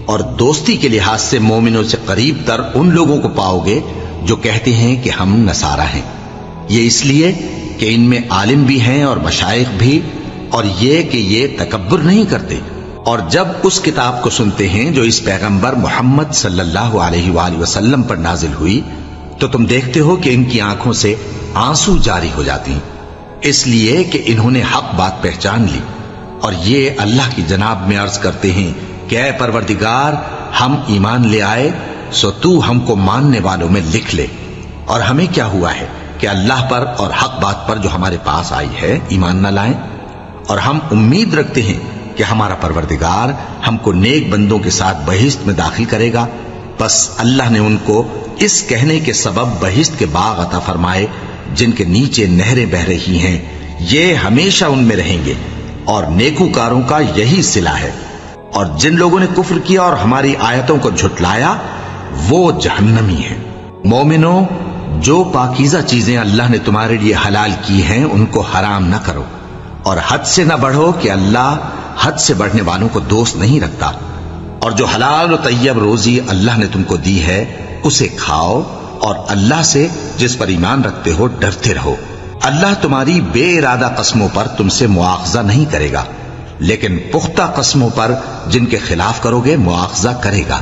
اور دوستی کے لحاظ سے مومنوں سے قریب تر ان لوگوں کو پاؤ گے جو کہتے ہیں کہ ہم نصارہ ہیں، یہ اس لیے کہ ان میں عالم بھی ہیں اور مشائخ بھی، اور یہ کہ یہ تکبر نہیں کرتے۔ اور جب اس کتاب کو سنتے ہیں جو اس پیغمبر محمد صلی اللہ علیہ وآلہ وسلم پر نازل ہوئی تو تم دیکھتے ہو کہ ان کی آنکھوں سے آنسو جاری ہو جاتی ہیں، اس لیے کہ انہوں نے حق بات پہچان لی، اور یہ اللہ کی جناب میں عرض کرتے ہیں کہ اے پروردگار، ہم ایمان لے آئے سو تو ہم کو ماننے والوں میں لکھ لے۔ اور ہمیں کیا ہوا ہے کہ اللہ پر اور حق بات پر جو ہمارے پاس آئی ہے ایمان نہ لائیں، اور ہم امید رکھتے ہیں کہ ہمارا پروردگار ہم کو نیک بندوں کے ساتھ بہشت میں داخل کرے گا۔ بس اللہ نے ان کو اس کہنے کے سبب بہشت کے باغ عطا فرمائے جن کے نیچے نہریں بہ رہی ہیں، یہ ہمیشہ ان میں رہیں گے، اور نیکوکاروں کا یہی صلہ ہے۔ اور جن لوگوں نے کفر کیا اور ہماری آیتوں کو جھٹلایا وہ جہنمی ہیں۔ مومنوں، جو پاکیزہ چیزیں اللہ نے تمہارے لیے حلال کی ہیں ان کو حرام نہ کرو، اور حد سے نہ بڑھو کہ اللہ حد سے بڑھنے والوں کو دوست نہیں رکھتا، اور جو حلال و طیب روزی اللہ نے تم کو دی ہے اسے کھاؤ، اور اللہ سے جس پر ایمان رکھتے ہو ڈرتے رہو۔ اللہ تمہاری بے ارادہ قسموں پر تم سے مواخذہ نہیں کرے گا، لیکن پختہ قسموں پر جن کے خلاف کرو گے مواخذہ کرے گا۔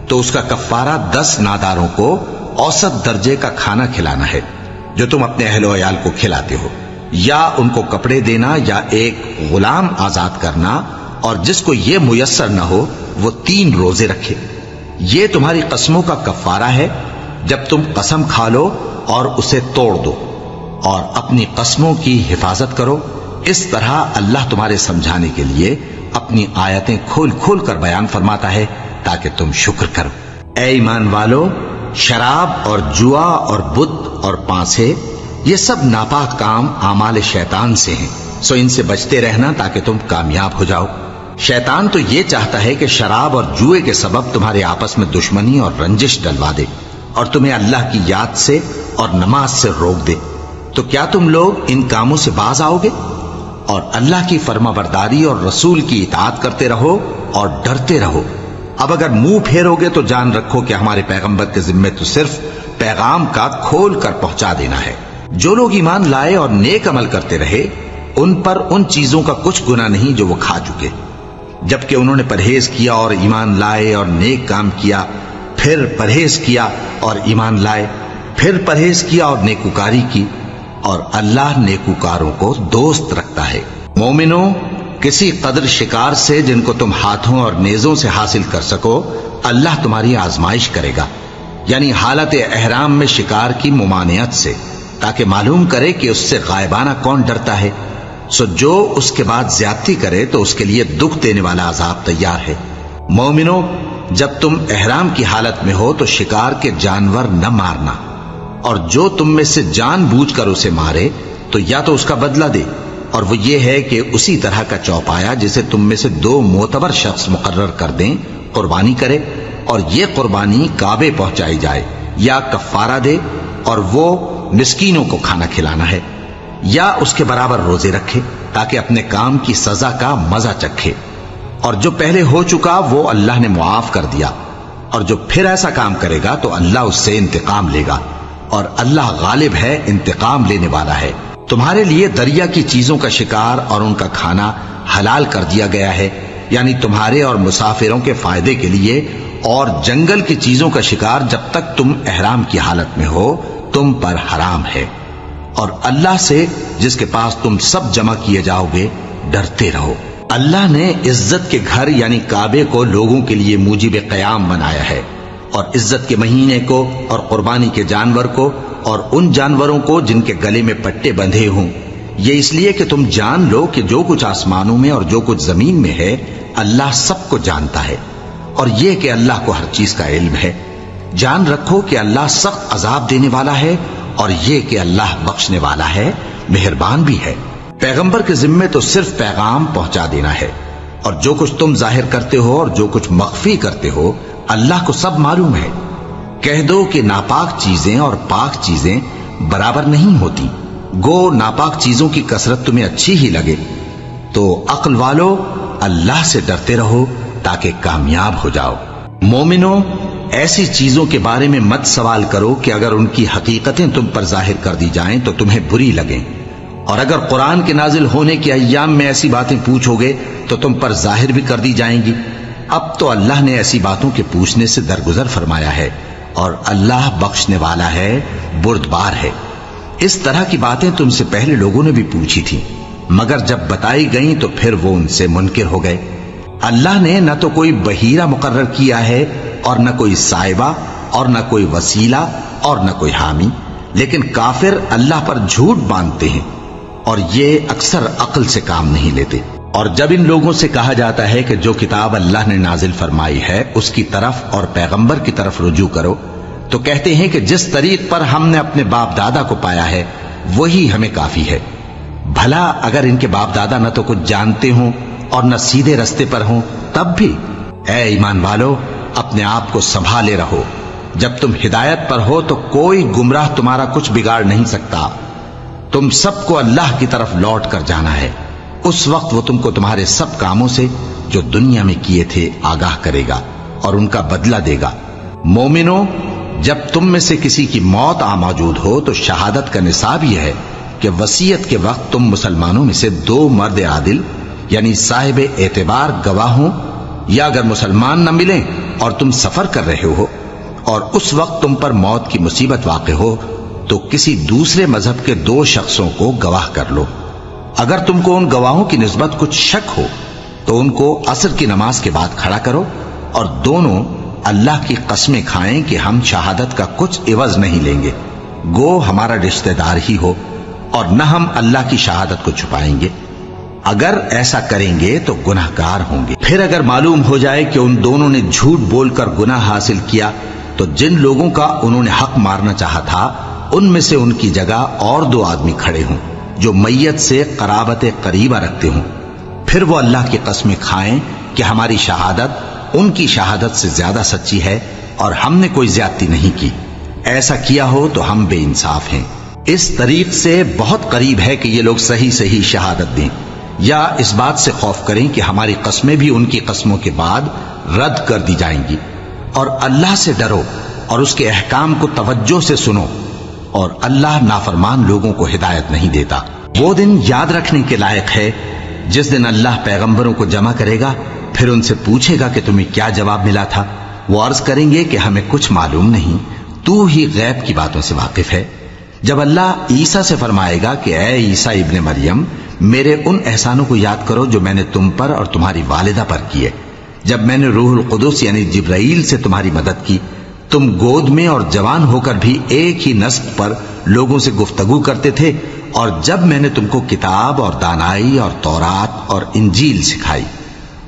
تو اس کا کفارہ 10 ناداروں کو اوسط درجے کا کھانا کھلانا ہے جو تم اپنے اہل و عیال کو کھلاتے ہو، یا ان کو کپڑے دینا یا ایک غلام آزاد کرنا، اور جس کو یہ میسر نہ ہو وہ 3 روزے رکھے۔ یہ تمہاری قسموں کا کفارہ ہے جب تم قسم کھا لو اور اسے توڑ دو، اور اپنی قسموں کی حفاظت کرو۔ اس طرح اللہ تمہارے سمجھانے کے لیے اپنی آیتیں کھول کھول کر بیان فرماتا ہے تاکہ تم شکر کرو۔ اے ایمان والو، شراب اور جوا اور بت اور پانسے یہ سب ناپاک کام اعمال شیطان سے ہیں، سو ان سے بچتے رہنا تاکہ تم کامیاب ہو جاؤ۔ شیطان تو یہ چاہتا ہے کہ شراب اور جوئے کے سبب تمہارے آپس میں دشمنی اور رنجش ڈلوا دے، اور تمہیں اللہ کی یاد سے اور نماز سے روک دے۔ تو کیا تم لوگ ان کاموں سے باز آؤ گے؟ اور اللہ کی فرما برداری اور رسول کی اطاعت کرتے رہو اور ڈرتے رہو۔ اب اگر منہ پھیرو گے تو جان رکھو کہ ہمارے پیغمبر کے ذمے تو صرف پیغام کا کھول کر پہنچا دینا ہے۔ جو لوگ ایمان لائے اور نیک عمل کرتے رہے ان پر ان چیزوں کا کچھ گناہ نہیں جو وہ کھا چکے، جبکہ انہوں نے پرہیز کیا اور ایمان لائے اور نیک کام کیا، پھر پرہیز کیا اور ایمان لائے، پھر پرہیز کیا اور نیکوکاری کی، اور اللہ نیکوکاروں کو دوست رکھتا ہے۔ مومنوں، کسی قدر شکار سے جن کو تم ہاتھوں اور نیزوں سے حاصل کر سکو اللہ تمہاری آزمائش کرے گا، یعنی حالت احرام میں شکار کی ممانعت سے، تاکہ معلوم کرے کہ اس سے غائبانہ کون ڈرتا ہے۔ سو جو اس کے بعد زیادتی کرے تو اس کے لیے دکھ دینے والا عذاب تیار ہے۔ مومنوں، جب تم احرام کی حالت میں ہو تو شکار کے جانور نہ مارنا، اور جو تم میں سے جان بوجھ کر اسے مارے تو یا تو اس کا بدلہ دے، اور وہ یہ ہے کہ اسی طرح کا چوپایا جسے تم میں سے 2 معتبر شخص مقرر کر دیں قربانی کرے، اور یہ قربانی کعبے پہنچائی جائے، یا کفارہ دے اور وہ مسکینوں کو کھانا کھلانا ہے، یا اس کے برابر روزے رکھے تاکہ اپنے کام کی سزا کا مزہ چکھے۔ اور جو پہلے ہو چکا وہ اللہ نے معاف کر دیا، اور جو پھر ایسا کام کرے گا تو اللہ اس سے انتقام لے گا، اور اللہ غالب ہے، انتقام لینے والا ہے۔ تمہارے لیے دریا کی چیزوں کا شکار اور ان کا کھانا حلال کر دیا گیا ہے، یعنی تمہارے اور مسافروں کے فائدے کے لیے، اور جنگل کی چیزوں کا شکار جب تک تم احرام کی حالت میں ہو تم پر حرام ہے۔ اور اللہ سے جس کے پاس تم سب جمع کیے جاؤ گے ڈرتے رہو۔ اللہ نے عزت کے گھر یعنی کعبے کو لوگوں کے لیے موجب قیام بنایا ہے، اور عزت کے مہینے کو اور قربانی کے جانور کو اور ان جانوروں کو جن کے گلے میں پٹے بندھے ہوں، یہ اس لیے کہ تم جان لو کہ جو کچھ آسمانوں میں اور جو کچھ زمین میں ہے اللہ سب کو جانتا ہے، اور یہ کہ اللہ کو ہر چیز کا علم ہے۔ جان رکھو کہ اللہ سخت عذاب دینے والا ہے، اور یہ کہ اللہ بخشنے والا ہے، مہربان بھی ہے۔ پیغمبر کے ذمے تو صرف پیغام پہنچا دینا ہے، اور جو کچھ تم ظاہر کرتے ہو اور جو کچھ مخفی کرتے ہو اللہ کو سب معلوم ہے۔ کہہ دو کہ ناپاک چیزیں اور پاک چیزیں برابر نہیں ہوتی، گو ناپاک چیزوں کی کثرت تمہیں اچھی ہی لگے، تو عقل والو اللہ سے ڈرتے رہو تاکہ کامیاب ہو جاؤ۔ مومنو، ایسی چیزوں کے بارے میں مت سوال کرو کہ اگر ان کی حقیقتیں تم پر ظاہر کر دی جائیں تو تمہیں بری لگیں، اور اگر قرآن کے نازل ہونے کے ایام میں ایسی باتیں پوچھو گے تو تم پر ظاہر بھی کر دی جائیں گی۔ اب تو اللہ نے ایسی باتوں کے پوچھنے سے درگزر فرمایا ہے، اور اللہ بخشنے والا ہے، بردبار ہے۔ اس طرح کی باتیں تم سے پہلے لوگوں نے بھی پوچھی تھی، مگر جب بتائی گئیں تو پھر وہ ان سے منکر ہو گئے۔ اللہ نے نہ تو کوئی بحیرہ مقرر کیا ہے اور نہ کوئی سائبہ اور نہ کوئی وسیلہ اور نہ کوئی حامی، لیکن کافر اللہ پر جھوٹ باندھتے ہیں اور یہ اکثر عقل سے کام نہیں لیتے۔ اور جب ان لوگوں سے کہا جاتا ہے کہ جو کتاب اللہ نے نازل فرمائی ہے اس کی طرف اور پیغمبر کی طرف رجوع کرو، تو کہتے ہیں کہ جس طریق پر ہم نے اپنے باپ دادا کو پایا ہے وہی ہمیں کافی ہے۔ بھلا اگر ان کے باپ دادا نہ تو کچھ جانتے ہوں اور نہ سیدھے رستے پر ہوں تب بھی؟ اے ایمان والو، اپنے آپ کو سنبھالے رہو، جب تم ہدایت پر ہو تو کوئی گمراہ تمہارا کچھ بگاڑ نہیں سکتا۔ تم سب کو اللہ کی طرف لوٹ کر جانا ہے، اس وقت وہ تم کو تمہارے سب کاموں سے جو دنیا میں کیے تھے آگاہ کرے گا اور ان کا بدلہ دے گا۔ مومنو، جب تم میں سے کسی کی موت آ موجود ہو تو شہادت کا نصاب یہ ہے کہ وصیت کے وقت تم مسلمانوں میں سے 2 مرد عادل یعنی صاحب اعتبار گواہ ہوں، یا اگر مسلمان نہ ملیں اور تم سفر کر رہے ہو اور اس وقت تم پر موت کی مصیبت واقع ہو تو کسی دوسرے مذہب کے 2 شخصوں کو گواہ کر لو۔ اگر تم کو ان گواہوں کی نسبت کچھ شک ہو تو ان کو عصر کی نماز کے بعد کھڑا کرو، اور دونوں اللہ کی قسمیں کھائیں کہ ہم شہادت کا کچھ عوض نہیں لیں گے، گو ہمارا رشتہ دار ہی ہو، اور نہ ہم اللہ کی شہادت کو چھپائیں گے۔ اگر ایسا کریں گے تو گناہ گار ہوں گے۔ پھر اگر معلوم ہو جائے کہ ان دونوں نے جھوٹ بول کر گناہ حاصل کیا تو جن لوگوں کا انہوں نے حق مارنا چاہا تھا ان میں سے ان کی جگہ اور 2 آدمی کھڑے ہوں جو میت سے قرابت قریبہ رکھتے ہوں، پھر وہ اللہ کی قسمیں کھائیں کہ ہماری شہادت ان کی شہادت سے زیادہ سچی ہے اور ہم نے کوئی زیادتی نہیں کی۔ ایسا کیا ہو تو ہم بے انصاف ہیں۔ اس طریق سے بہت قریب ہے کہ یہ لوگ صحیح شہادت دیں، یا اس بات سے خوف کریں کہ ہماری قسمیں بھی ان کی قسموں کے بعد رد کر دی جائیں گی۔ اور اللہ سے ڈرو اور اس کے احکام کو توجہ سے سنو، اور اللہ نافرمان لوگوں کو ہدایت نہیں دیتا۔ وہ دن یاد رکھنے کے لائق ہے جس دن اللہ پیغمبروں کو جمع کرے گا، پھر ان سے پوچھے گا کہ تمہیں کیا جواب ملا تھا۔ وہ عرض کریں گے کہ ہمیں کچھ معلوم نہیں، تو ہی غیب کی باتوں سے واقف ہے۔ جب اللہ عیسیٰ سے فرمائے گا کہ اے عیسیٰ ابن مریم، میرے ان احسانوں کو یاد کرو جو میں نے تم پر اور تمہاری والدہ پر کیے، جب میں نے روح القدس یعنی جبرائیل سے تمہاری مدد کی، تم گود میں اور جوان ہو کر بھی ایک ہی نسق پر لوگوں سے گفتگو کرتے تھے، اور جب میں نے تم کو کتاب اور دانائی اور تورات اور انجیل سکھائی،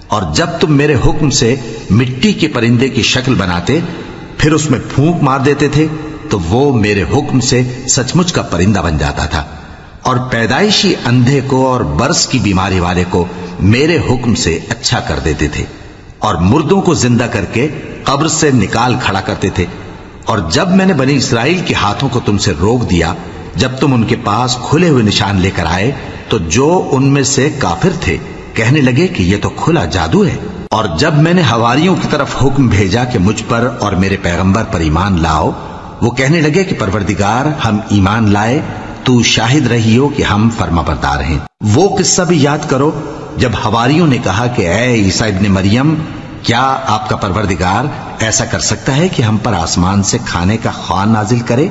اور جب تم میرے حکم سے مٹی کے پرندے کی شکل بناتے پھر اس میں پھونک مار دیتے تھے تو وہ میرے حکم سے سچ مچ کا پرندہ بن جاتا تھا، اور پیدائشی اندھے کو اور برس کی بیماری والے کو میرے حکم سے اچھا کر دیتے تھے، اور مردوں کو زندہ کر کے قبر سے نکال کھڑا کرتے تھے۔ اور جب میں نے بنی اسرائیل کے ہاتھوں کو تم سے روک دیا جب تم ان کے پاس کھلے ہوئے نشان لے کر آئے تو جو ان میں سے کافر تھے کہنے لگے کہ یہ تو کھلا جادو ہے۔ اور جب میں نے حواریوں کی طرف حکم بھیجا کہ مجھ پر اور میرے پیغمبر پر ایمان لاؤ، وہ کہنے لگے کہ پروردگار ہم ایمان لائے، تو شاہد رہی ہو کہ ہم فرما بردار ہیں۔ وہ قصہ بھی یاد کرو جب حواریوں نے کہا کہ اے عیسیٰ ابن مریم، کیا آپ کا پروردگار ایسا کر سکتا ہے کہ ہم پر آسمان سے کھانے کا خوان نازل کرے؟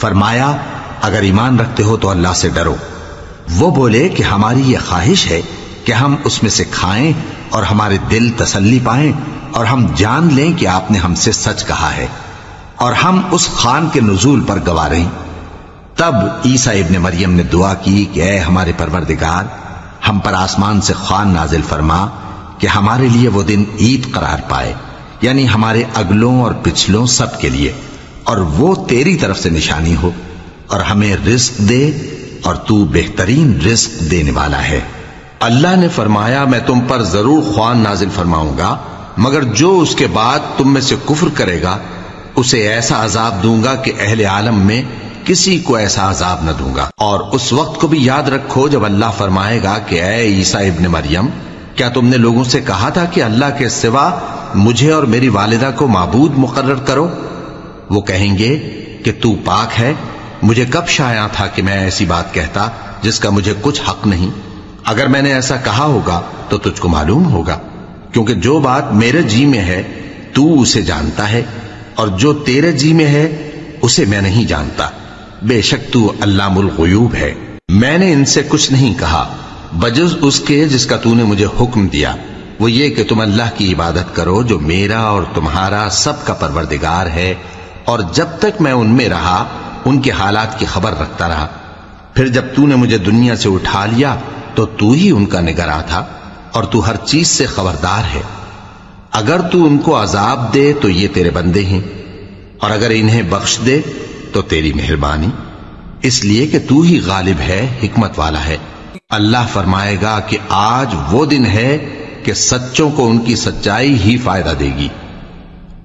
فرمایا، اگر ایمان رکھتے ہو تو اللہ سے ڈرو۔ وہ بولے کہ ہماری یہ خواہش ہے کہ ہم اس میں سے کھائیں اور ہمارے دل تسلی پائیں اور ہم جان لیں کہ آپ نے ہم سے سچ کہا ہے اور ہم اس خوان کے نزول پر گواہ رہیں۔ تب عیسیٰ ابن مریم نے دعا کی کہ اے ہمارے پروردگار، ہم پر آسمان سے خوان نازل فرما کہ ہمارے لیے وہ دن عید قرار پائے، یعنی ہمارے اگلوں اور پچھلوں سب کے لیے، اور وہ تیری طرف سے نشانی ہو، اور ہمیں رزق دے اور تو بہترین رزق دینے والا ہے۔ اللہ نے فرمایا میں تم پر ضرور خوان نازل فرماؤں گا، مگر جو اس کے بعد تم میں سے کفر کرے گا اسے ایسا عذاب دوں گا کہ اہل عالم میں کسی کو ایسا عذاب نہ دوں گا۔ اور اس وقت کو بھی یاد رکھو جب اللہ فرمائے گا کہ اے عیسیٰ ابن مریم، کیا تم نے لوگوں سے کہا تھا کہ اللہ کے سوا مجھے اور میری والدہ کو معبود مقرر کرو؟ وہ کہیں گے کہ تو پاک ہے، مجھے کب شایع تھا کہ میں ایسی بات کہتا جس کا مجھے کچھ حق نہیں۔ اگر میں نے ایسا کہا ہوگا تو تجھ کو معلوم ہوگا، کیونکہ جو بات میرے جی میں ہے تو اسے جانتا ہے، اور جو تیرے جی میں ہے اسے میں نہیں جانتا۔ بے شک تو علام الغیوب ہے۔ میں نے ان سے کچھ نہیں کہا بجز اس کے جس کا تو نے مجھے حکم دیا، وہ یہ کہ تم اللہ کی عبادت کرو جو میرا اور تمہارا سب کا پروردگار ہے، اور جب تک میں ان میں رہا ان کے حالات کی خبر رکھتا رہا۔ پھر جب تو نے مجھے دنیا سے اٹھا لیا تو تو ہی ان کا نگراں تھا، اور تو ہر چیز سے خبردار ہے۔ اگر تو ان کو عذاب دے تو یہ تیرے بندے ہیں، اور اگر انہیں بخش دے تو تیری مہربانی، اس لیے کہ تو ہی غالب ہے، حکمت والا ہے۔ اللہ فرمائے گا کہ آج وہ دن ہے کہ سچوں کو ان کی سچائی ہی فائدہ دے گی۔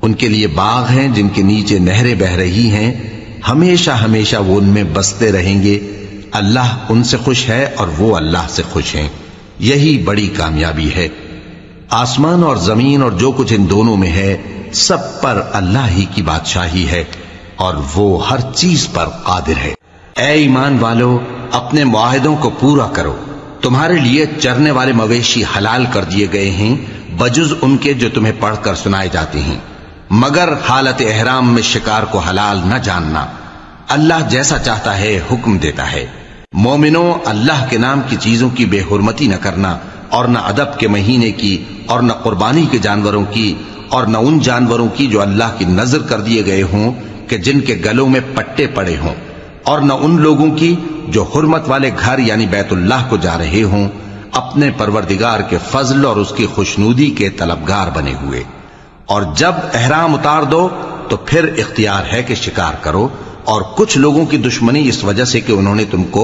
ان کے لیے باغ ہیں جن کے نیچے نہریں بہ رہی ہیں، ہمیشہ ہمیشہ وہ ان میں بستے رہیں گے۔ اللہ ان سے خوش ہے اور وہ اللہ سے خوش ہیں، یہی بڑی کامیابی ہے۔ آسمان اور زمین اور جو کچھ ان دونوں میں ہے سب پر اللہ ہی کی بادشاہی ہے، اور وہ ہر چیز پر قادر ہے۔ اے ایمان والو، اپنے معاہدوں کو پورا کرو۔ تمہارے لیے چرنے والے مویشی حلال کر دیے گئے ہیں بجز ان کے جو تمہیں پڑھ کر سنائے جاتے ہیں، مگر حالت احرام میں شکار کو حلال نہ جاننا۔ اللہ جیسا چاہتا ہے حکم دیتا ہے۔ مومنوں، اللہ کے نام کی چیزوں کی بے حرمتی نہ کرنا، اور نہ ادب کے مہینے کی، اور نہ قربانی کے جانوروں کی، اور نہ ان جانوروں کی جو اللہ کی نذر کر دیے گئے ہوں کہ جن کے گلوں میں پٹے پڑے ہوں، اور نہ ان لوگوں کی جو حرمت والے گھر یعنی بیت اللہ کو جا رہے ہوں، اپنے پروردگار کے فضل اور اس کی خوشنودی کے طلبگار بنے ہوئے۔ اور جب احرام اتار دو تو پھر اختیار ہے کہ شکار کرو، اور کچھ لوگوں کی دشمنی اس وجہ سے کہ انہوں نے تم کو